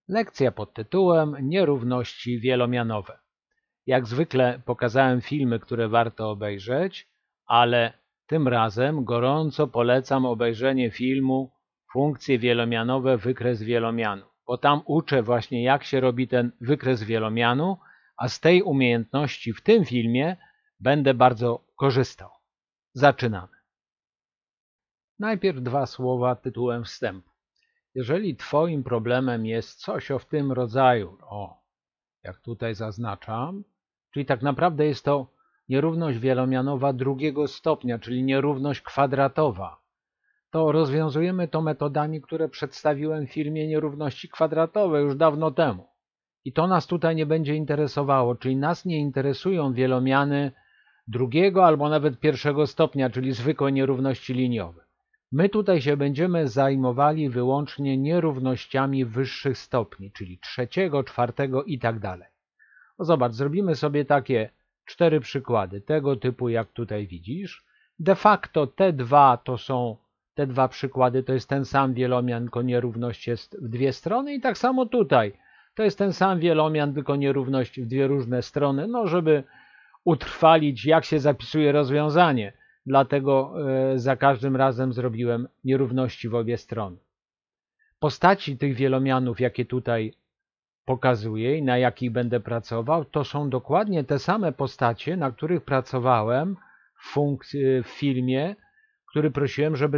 Lekcja pod tytułem Nierówności wielomianowe. Jak zwykle pokazałem filmy, które warto obejrzeć, ale tym razem gorąco polecam obejrzenie filmu Funkcje wielomianowe, wykres wielomianu, bo tam uczę właśnie, jak się robi ten wykres wielomianu, a z tej umiejętności w tym filmie będę bardzo korzystał. Zaczynamy. Najpierw dwa słowa tytułem wstępu. Jeżeli Twoim problemem jest coś w tym rodzaju, jak tutaj zaznaczam, czyli tak naprawdę jest to nierówność wielomianowa drugiego stopnia, czyli nierówność kwadratowa, to rozwiązujemy to metodami, które przedstawiłem w filmie Nierówności kwadratowe już dawno temu. I to nas tutaj nie będzie interesowało, czyli nas nie interesują wielomiany drugiego albo nawet pierwszego stopnia, czyli zwykłe nierówności liniowe. My tutaj się będziemy zajmowali wyłącznie nierównościami wyższych stopni, czyli trzeciego, czwartego i tak dalej. No zobacz, zrobimy sobie takie 4 przykłady tego typu, jak tutaj widzisz. De facto te dwa przykłady to jest ten sam wielomian, tylko nierówność jest w dwie strony i tak samo tutaj. To jest ten sam wielomian, tylko nierówność w dwie różne strony, no żeby utrwalić, jak się zapisuje rozwiązanie. Dlatego za każdym razem zrobiłem nierówności w obie strony. Postaci tych wielomianów, jakie tutaj pokazuję i na jakich będę pracował, to są dokładnie te same postacie, na których pracowałem w filmie, który prosiłem, żeby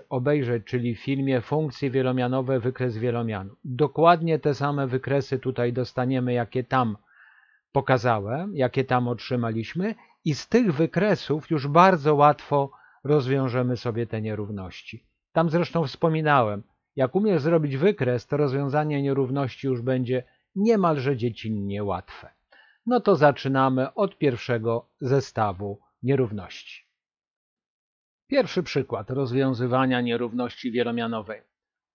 obejrzeć, czyli w filmie Funkcje wielomianowe, wykres wielomianu. Dokładnie te same wykresy tutaj dostaniemy, jakie tam pokazałem, jakie tam otrzymaliśmy i z tych wykresów już bardzo łatwo rozwiążemy sobie te nierówności. Tam zresztą wspominałem, jak umiesz zrobić wykres, to rozwiązanie nierówności już będzie niemalże dziecinnie łatwe. No to zaczynamy od pierwszego zestawu nierówności. Pierwszy przykład rozwiązywania nierówności wielomianowej.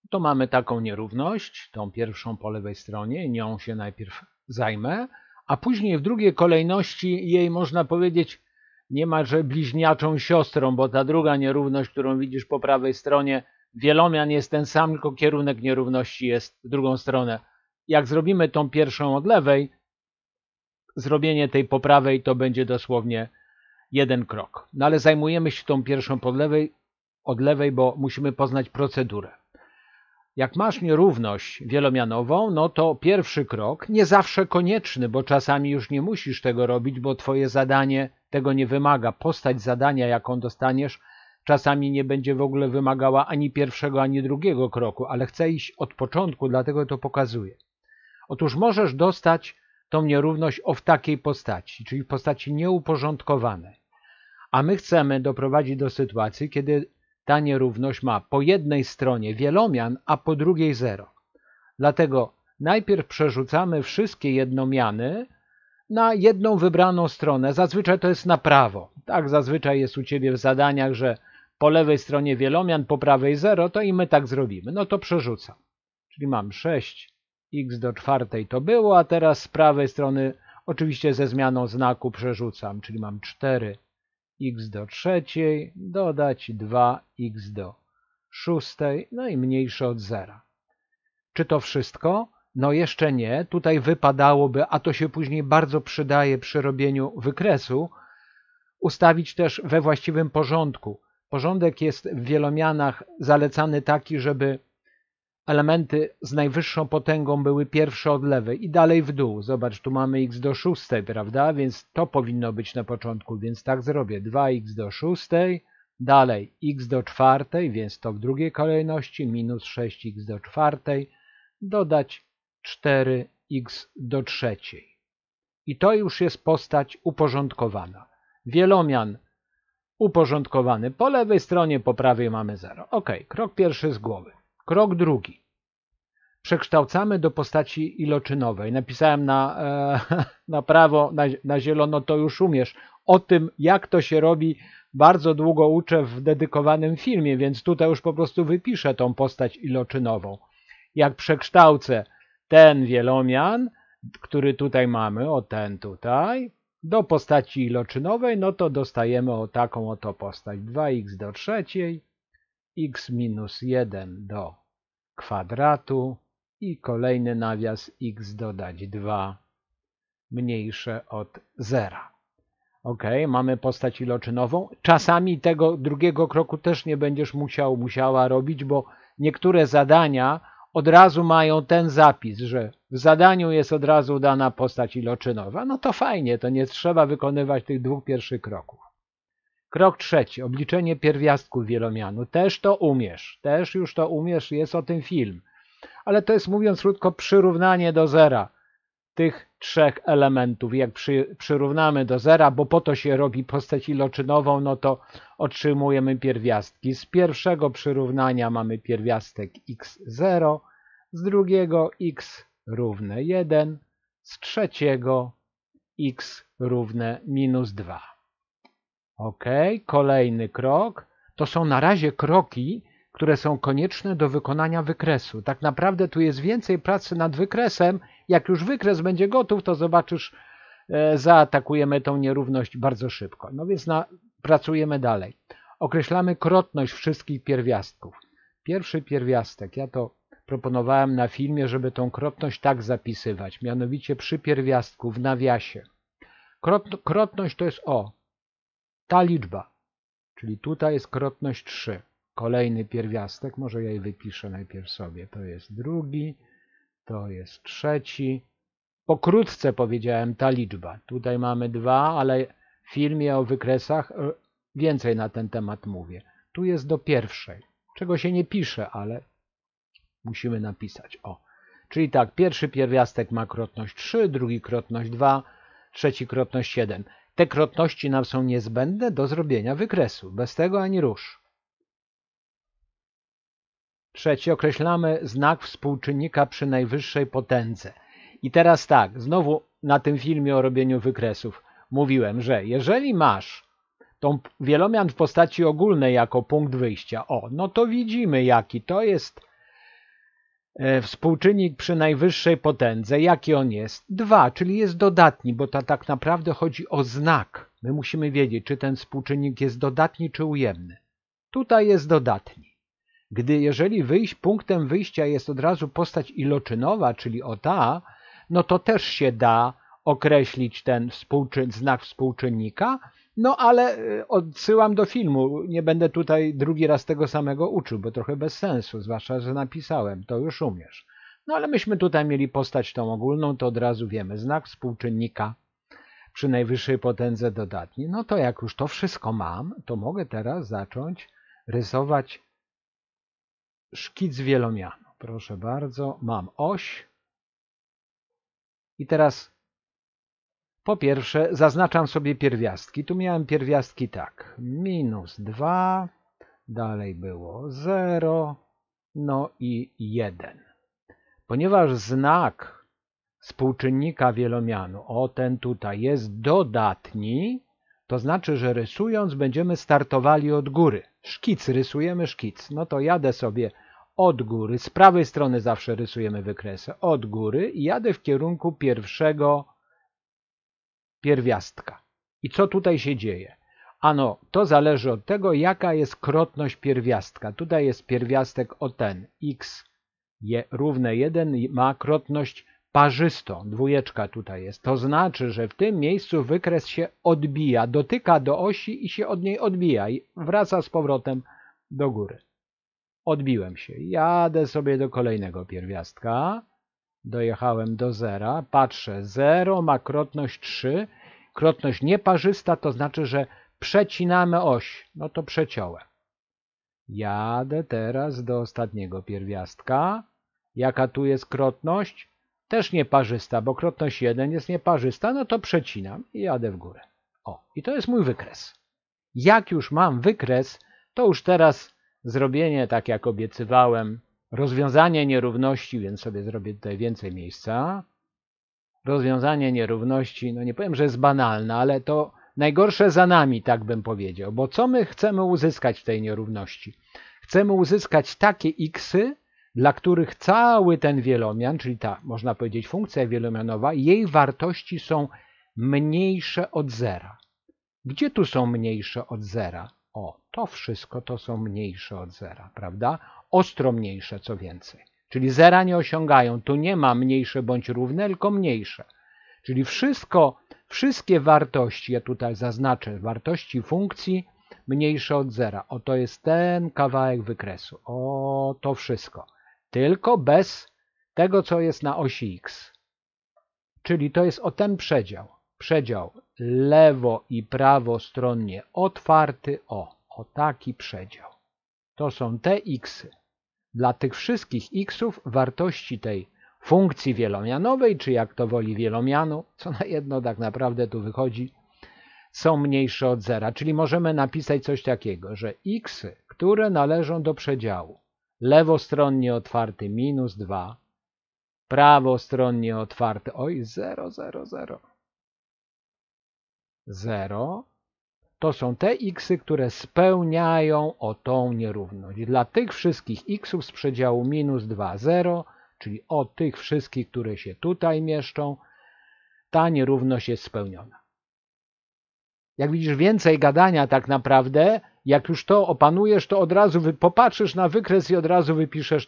To mamy taką nierówność, tą pierwszą po lewej stronie, nią się najpierw zajmę, a później w drugiej kolejności jej, można powiedzieć, niemalże bliźniaczą siostrą, bo ta druga nierówność, którą widzisz po prawej stronie, wielomian jest ten sam, tylko kierunek nierówności jest w drugą stronę. Jak zrobimy tą pierwszą od lewej, zrobienie tej po prawej to będzie dosłownie jeden krok. No ale zajmujemy się tą pierwszą od lewej, bo musimy poznać procedurę. Jak masz nierówność wielomianową, no to pierwszy krok, nie zawsze konieczny, bo czasami już nie musisz tego robić, bo twoje zadanie tego nie wymaga. Postać zadania, jaką dostaniesz, czasami nie będzie w ogóle wymagała ani pierwszego, ani drugiego kroku, ale chcę iść od początku, dlatego to pokazuję. Otóż możesz dostać tą nierówność w takiej postaci, czyli w postaci nieuporządkowanej. A my chcemy doprowadzić do sytuacji, kiedy ta nierówność ma po jednej stronie wielomian, a po drugiej 0. Dlatego najpierw przerzucamy wszystkie jednomiany na jedną wybraną stronę. Zazwyczaj to jest na prawo. Tak zazwyczaj jest u Ciebie w zadaniach, że po lewej stronie wielomian, po prawej 0, to i my tak zrobimy. No to przerzucam. Czyli mam 6x do czwartej to było, a teraz z prawej strony oczywiście ze zmianą znaku przerzucam, czyli mam 4 x do trzeciej, dodać 2x do szóstej, no i mniejsze od 0. Czy to wszystko? No jeszcze nie. Tutaj wypadałoby, a to się później bardzo przydaje przy robieniu wykresu, ustawić też we właściwym porządku. Porządek jest w wielomianach zalecany taki, żeby elementy z najwyższą potęgą były pierwsze od lewej i dalej w dół. Zobacz, tu mamy x do szóstej, prawda? Więc to powinno być na początku, więc tak zrobię. 2x do szóstej, dalej x do czwartej, więc to w drugiej kolejności, minus 6x do czwartej, dodać 4x do trzeciej. I to już jest postać uporządkowana. Wielomian uporządkowany po lewej stronie, po prawej mamy 0. Ok, krok pierwszy z głowy. Krok drugi. Przekształcamy do postaci iloczynowej. Napisałem na prawo, na zielono, to już umiesz. O tym, jak to się robi, bardzo długo uczę w dedykowanym filmie, więc tutaj już po prostu wypiszę tą postać iloczynową. Jak przekształcę ten wielomian, który tutaj mamy, ten tutaj, do postaci iloczynowej, no to dostajemy taką oto postać. 2x do trzeciej, x minus 1 do kwadratu i kolejny nawias x dodać 2 mniejsze od 0. Ok, mamy postać iloczynową. Czasami tego drugiego kroku też nie będziesz musiała robić, bo niektóre zadania od razu mają ten zapis, że w zadaniu jest od razu dana postać iloczynowa. No to fajnie, to nie trzeba wykonywać tych dwóch pierwszych kroków. Krok trzeci, obliczenie pierwiastków wielomianu. Też to umiesz, też już to umiesz, jest o tym film. Ale to jest, mówiąc krótko, przyrównanie do zera tych trzech elementów. Jak przyrównamy do zera, bo po to się robi postać iloczynową, no to otrzymujemy pierwiastki. Z pierwszego przyrównania mamy pierwiastek x0, z drugiego x równe 1, z trzeciego x równe minus 2. Ok, kolejny krok. To są na razie kroki, które są konieczne do wykonania wykresu. Tak naprawdę tu jest więcej pracy nad wykresem. Jak już wykres będzie gotów, to zobaczysz, zaatakujemy tą nierówność bardzo szybko. No więc pracujemy dalej. Określamy krotność wszystkich pierwiastków. Pierwszy pierwiastek, ja to proponowałem na filmie, żeby tą krotność tak zapisywać. Mianowicie przy pierwiastku w nawiasie. Krotność to jest ta liczba, czyli tutaj jest krotność 3. Kolejny pierwiastek, może ja je wypiszę najpierw sobie, to jest drugi, to jest trzeci. Pokrótce powiedziałem ta liczba. Tutaj mamy 2, ale w filmie o wykresach więcej na ten temat mówię. Tu jest do pierwszej, czego się nie pisze, ale musimy napisać. Czyli tak, pierwszy pierwiastek ma krotność 3, drugi krotność 2, trzeci krotność 7. Te krotności nam są niezbędne do zrobienia wykresu. Bez tego ani rusz. Trzeci, określamy znak współczynnika przy najwyższej potędze. I teraz tak, znowu na tym filmie o robieniu wykresów mówiłem, że jeżeli masz tą wielomian w postaci ogólnej jako punkt wyjścia, no to widzimy jaki to jest współczynnik przy najwyższej potędze. Jaki on jest? 2, czyli jest dodatni, bo to tak naprawdę chodzi o znak. My musimy wiedzieć, czy ten współczynnik jest dodatni, czy ujemny. Tutaj jest dodatni. Jeżeli punktem wyjścia jest od razu postać iloczynowa, czyli ta, no to też się da określić ten znak współczynnika, no ale odsyłam do filmu. Nie będę tutaj drugi raz tego samego uczył, bo trochę bez sensu, zwłaszcza, że napisałem, to już umiesz. No ale myśmy tutaj mieli postać tą ogólną, to od razu wiemy, znak współczynnika przy najwyższej potędze dodatni. No to jak już to wszystko mam, to mogę teraz zacząć rysować szkic wielomianu. Proszę bardzo, mam oś i teraz po pierwsze zaznaczam sobie pierwiastki. Tu miałem pierwiastki tak, minus 2, dalej było 0, no i 1. Ponieważ znak współczynnika wielomianu, ten tutaj jest dodatni, to znaczy, że rysując będziemy startowali od góry. Szkic, rysujemy szkic. No to jadę sobie od góry, z prawej strony zawsze rysujemy wykresy, od góry i jadę w kierunku pierwszego pierwiastka. I co tutaj się dzieje? Ano, to zależy od tego, jaka jest krotność pierwiastka. Tutaj jest pierwiastek ten, x równe 1 ma krotność parzystą, dwójeczka tutaj jest. To znaczy, że w tym miejscu wykres się odbija, dotyka do osi i się od niej odbija i wraca z powrotem do góry. Odbiłem się. Jadę sobie do kolejnego pierwiastka. Dojechałem do 0. Patrzę. 0 ma krotność 3. Krotność nieparzysta to znaczy, że przecinamy oś. No to przeciąłem. Jadę teraz do ostatniego pierwiastka. Jaka tu jest krotność? Też nieparzysta, bo krotność 1 jest nieparzysta. No to przecinam i jadę w górę. I to jest mój wykres. Jak już mam wykres, to już teraz zrobienie, tak jak obiecywałem, rozwiązanie nierówności, więc sobie zrobię tutaj więcej miejsca. Rozwiązanie nierówności, no nie powiem, że jest banalne, ale to najgorsze za nami, tak bym powiedział. Bo co my chcemy uzyskać w tej nierówności? Chcemy uzyskać takie xy, dla których cały ten wielomian, czyli ta, można powiedzieć, funkcja wielomianowa, jej wartości są mniejsze od zera. Gdzie tu są mniejsze od zera? To wszystko to są mniejsze od zera, prawda? Ostro mniejsze, co więcej. czyli zera nie osiągają. Tu nie ma mniejsze bądź równe, tylko mniejsze. Czyli wszystkie wartości, ja tutaj zaznaczę, wartości funkcji mniejsze od zera. Oto jest ten kawałek wykresu. O, to wszystko. Tylko bez tego, co jest na osi x. Czyli to jest o ten przedział. Przedział lewo i prawostronnie otwarty. O taki przedział. To są te xy. Dla tych wszystkich xów wartości tej funkcji wielomianowej, czy jak to woli wielomianu, co na jedno tak naprawdę tu wychodzi, są mniejsze od zera. Czyli możemy napisać coś takiego, że xy, które należą do przedziału lewostronnie otwarty minus 2, prawostronnie otwarty, 0, 0, 0, 0, to są te xy, które spełniają o tą nierówność. Dla tych wszystkich xów z przedziału minus 2, 0, czyli o tych wszystkich, które się tutaj mieszczą, ta nierówność jest spełniona. Jak widzisz, więcej gadania tak naprawdę, jak już to opanujesz, to od razu popatrzysz na wykres i od razu wypiszesz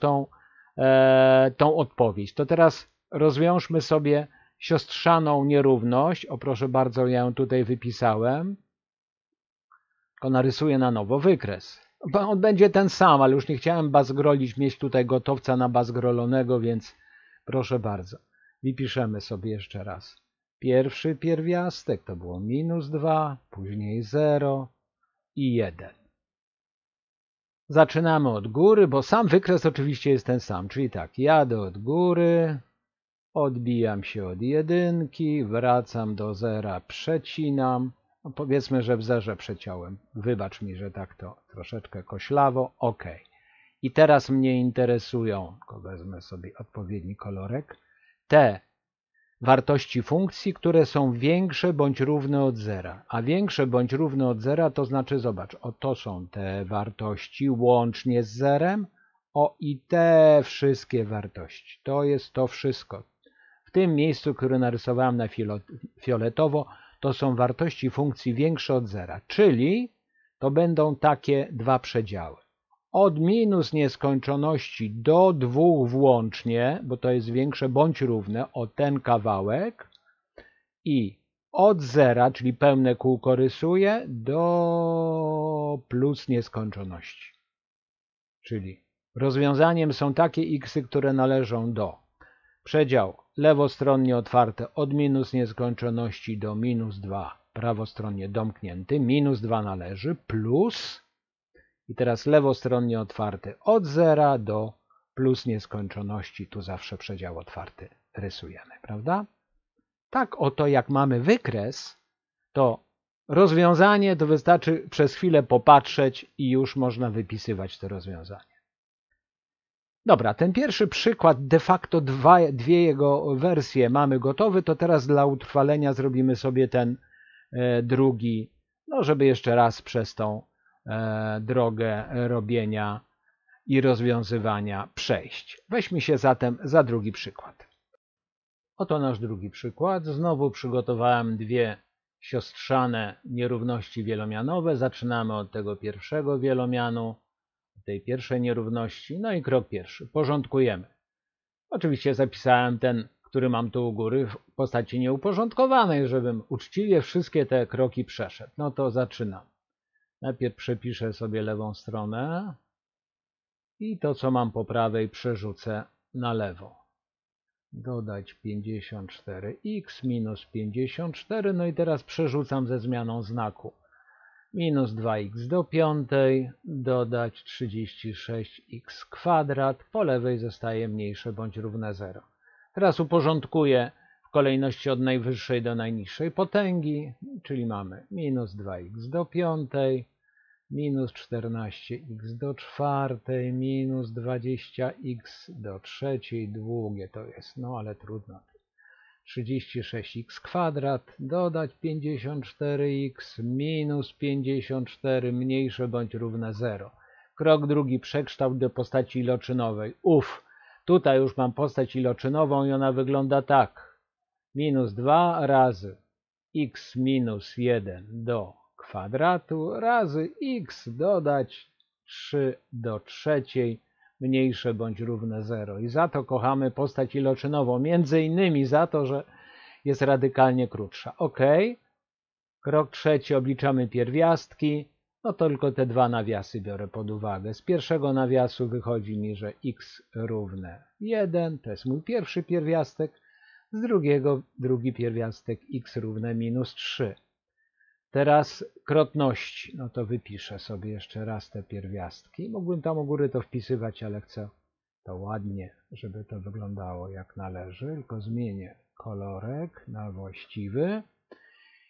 tą odpowiedź. To teraz rozwiążmy sobie siostrzaną nierówność. O, proszę bardzo, ja ją tutaj wypisałem. Tylko narysuję na nowo wykres. On będzie ten sam, ale już nie chciałem bazgrolić, mieć tutaj gotowca na bazgrolonego, więc proszę bardzo. Wypiszemy sobie jeszcze raz. Pierwszy pierwiastek to było minus 2, później 0 i 1. Zaczynamy od góry, bo sam wykres oczywiście jest ten sam. Czyli tak, jadę od góry, odbijam się od jedynki, wracam do zera, przecinam. No powiedzmy, że w zerze przeciąłem. Wybacz mi, że tak to troszeczkę koślawo. OK. I teraz mnie interesują, wezmę sobie odpowiedni kolorek, te wartości funkcji, które są większe bądź równe od zera. A większe bądź równe od zera to znaczy, zobacz, to są te wartości łącznie z zerem, i te wszystkie wartości. To jest to wszystko. W tym miejscu, które narysowałem na fioletowo, to są wartości funkcji większe od zera, czyli to będą takie dwa przedziały. Od minus nieskończoności do 2 włącznie, bo to jest większe bądź równe o ten kawałek, i od zera, czyli pełne kółko rysuję, do plus nieskończoności. Czyli rozwiązaniem są takie xy, które należą do przedział lewostronnie otwarte od minus nieskończoności do minus 2, prawostronnie domknięty, minus 2 należy, plus, i teraz lewostronnie otwarty od zera do plus nieskończoności, tu zawsze przedział otwarty rysujemy, prawda? Tak oto jak mamy wykres, to rozwiązanie to wystarczy przez chwilę popatrzeć i już można wypisywać to rozwiązanie. Dobra, ten pierwszy przykład, de facto dwie jego wersje mamy gotowy, to teraz dla utrwalenia zrobimy sobie ten drugi, no żeby jeszcze raz przez tą drogę robienia i rozwiązywania przejść. Weźmy się zatem za drugi przykład. Oto nasz drugi przykład. Znowu przygotowałem dwie siostrzane nierówności wielomianowe. Zaczynamy od tego pierwszego wielomianu, tej pierwszej nierówności. No i krok pierwszy. Porządkujemy. Oczywiście zapisałem ten, który mam tu u góry, w postaci nieuporządkowanej, żebym uczciwie wszystkie te kroki przeszedł. No to zaczynam. Najpierw przepiszę sobie lewą stronę i to, co mam po prawej, przerzucę na lewo. Dodać 54x minus 54, no i teraz przerzucam ze zmianą znaku. Minus 2x do piątej, dodać 36x kwadrat, po lewej zostaje mniejsze bądź równe 0. Teraz uporządkuję w kolejności od najwyższej do najniższej potęgi, czyli mamy minus 2x do piątej, minus 14x do czwartej, minus 20x do trzeciej, długie to jest, no ale trudno. 36x kwadrat, dodać 54x minus 54 mniejsze bądź równe 0. Krok drugi, przekształt do postaci iloczynowej. Tutaj już mam postać iloczynową i ona wygląda tak. Minus 2 razy x minus 1 do kwadratu razy x dodać 3 do trzeciej mniejsze bądź równe 0. I za to kochamy postać iloczynową, między innymi za to, że jest radykalnie krótsza. OK. Krok trzeci, obliczamy pierwiastki. No to tylko te dwa nawiasy biorę pod uwagę. Z pierwszego nawiasu wychodzi mi, że x równe 1, to jest mój pierwszy pierwiastek. Z drugiego drugi pierwiastek x równe minus 3. Teraz krotności. No to wypiszę sobie jeszcze raz te pierwiastki. Mógłbym tam u góry to wpisywać, ale chcę to ładnie, żeby to wyglądało jak należy. Tylko zmienię kolorek na właściwy.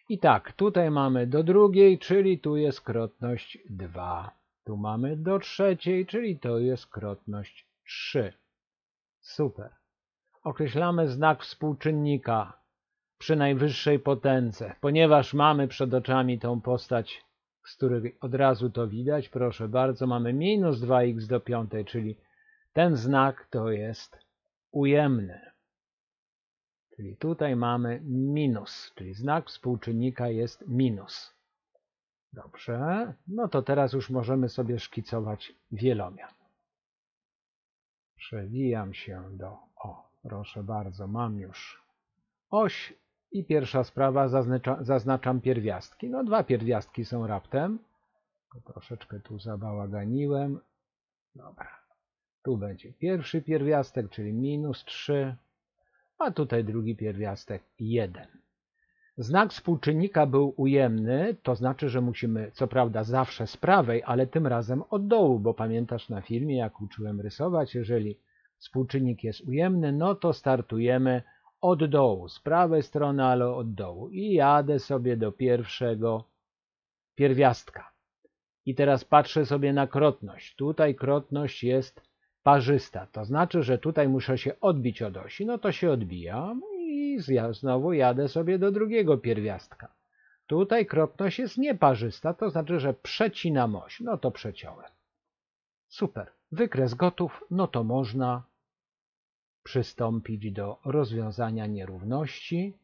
I tak, tutaj mamy do drugiej, czyli tu jest krotność 2. Tu mamy do trzeciej, czyli to jest krotność 3. Super. Określamy znak współczynnika przy najwyższej potędze. Ponieważ mamy przed oczami tą postać, z której od razu to widać, proszę bardzo, mamy minus 2x do piątej, czyli ten znak to jest ujemny. Czyli tutaj mamy minus, czyli znak współczynnika jest minus. Dobrze, no to teraz już możemy sobie szkicować wielomian. Przewijam się do, proszę bardzo, mam już oś i pierwsza sprawa, zaznaczam pierwiastki. No dwa pierwiastki są raptem. Troszeczkę tu zabałaganiłem. Dobra, tu będzie pierwszy pierwiastek, czyli minus 3. A tutaj drugi pierwiastek 1. Znak współczynnika był ujemny, to znaczy, że musimy, co prawda zawsze z prawej, ale tym razem od dołu, bo pamiętasz na filmie, jak uczyłem rysować, jeżeli współczynnik jest ujemny, no to startujemy od dołu, z prawej strony, ale od dołu. I jadę sobie do pierwszego pierwiastka. I teraz patrzę sobie na krotność. Tutaj krotność jest parzysta. To znaczy, że tutaj muszę się odbić od osi. No to się odbijam i znowu jadę sobie do drugiego pierwiastka. Tutaj krotność jest nieparzysta, to znaczy, że przecinam oś. No to przeciąłem. Super. Wykres gotów. No to można przystąpić do rozwiązania nierówności.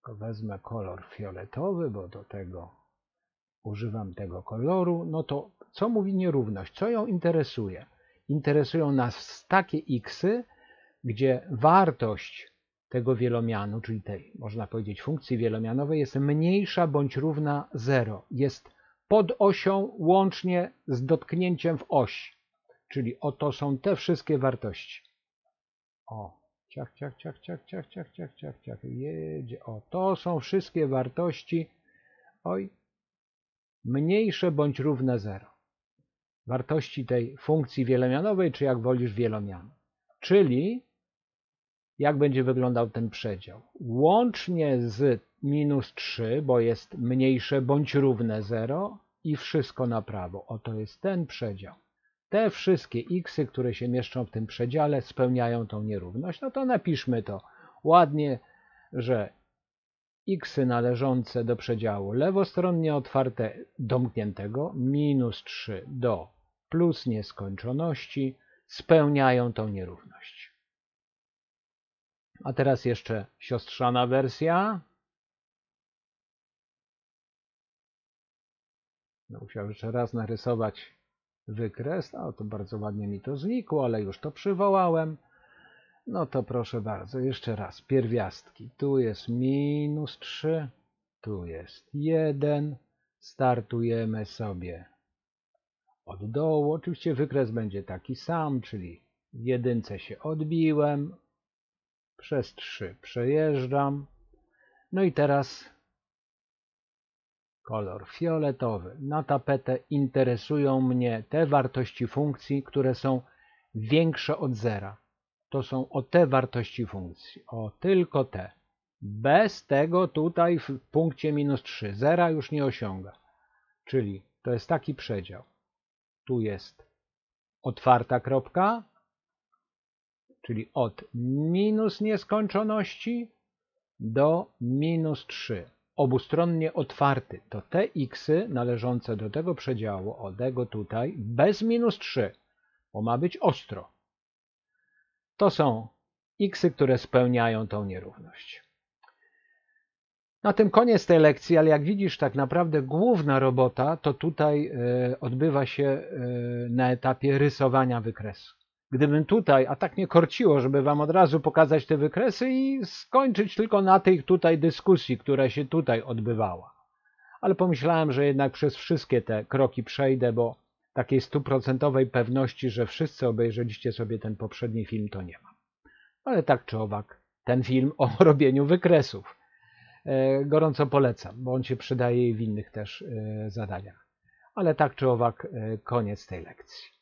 Wezmę kolor fioletowy, bo do tego używam tego koloru. No to co mówi nierówność? Co ją interesuje? Interesują nas takie xy, gdzie wartość tego wielomianu, czyli tej, można powiedzieć, funkcji wielomianowej jest mniejsza bądź równa 0. Jest pod osią łącznie z dotknięciem w oś. Czyli oto są te wszystkie wartości. Ciach, ciach, ciach, ciach, ciach, ciach, ciach, ciach, ciach, jedzie. To są wszystkie wartości, mniejsze bądź równe 0. Wartości tej funkcji wielomianowej, czy jak wolisz wielomianu. Czyli jak będzie wyglądał ten przedział? Łącznie z minus 3, bo jest mniejsze bądź równe 0 i wszystko na prawo. Oto jest ten przedział. Te wszystkie xy, które się mieszczą w tym przedziale, spełniają tą nierówność. No to napiszmy to ładnie, że xy należące do przedziału lewostronnie otwarte domkniętego minus 3 do plus nieskończoności spełniają tą nierówność. A teraz jeszcze siostrzana wersja. Musiałem jeszcze raz narysować wykres. To bardzo ładnie mi to znikło, ale już to przywołałem. No to proszę bardzo, jeszcze raz. Pierwiastki. Tu jest minus 3, tu jest 1. Startujemy sobie od dołu. Oczywiście wykres będzie taki sam, czyli w jedynce się odbiłem. Przez 3 przejeżdżam. No i teraz kolor fioletowy. Na tapetę interesują mnie te wartości funkcji, które są większe od zera. To są te wartości funkcji. Tylko te. Bez tego tutaj w punkcie minus 3. Zera już nie osiąga. Czyli to jest taki przedział. Tu jest otwarta kropka, czyli od minus nieskończoności do minus 3. Obustronnie otwarty. To te xy należące do tego przedziału, od tego tutaj, bez minus 3, bo ma być ostro. To są xy, które spełniają tą nierówność. Na tym koniec tej lekcji, ale jak widzisz, tak naprawdę główna robota to tutaj odbywa się na etapie rysowania wykresu. gdybym tutaj, a tak mnie korciło, żeby wam od razu pokazać te wykresy i skończyć tylko na tej tutaj dyskusji, która się tutaj odbywała. Ale pomyślałem, że jednak przez wszystkie te kroki przejdę, bo takiej stuprocentowej pewności, że wszyscy obejrzeliście sobie ten poprzedni film, to nie mam. Ale tak czy owak, ten film o robieniu wykresów gorąco polecam, bo on się przydaje w innych też zadaniach. Ale tak czy owak, koniec tej lekcji.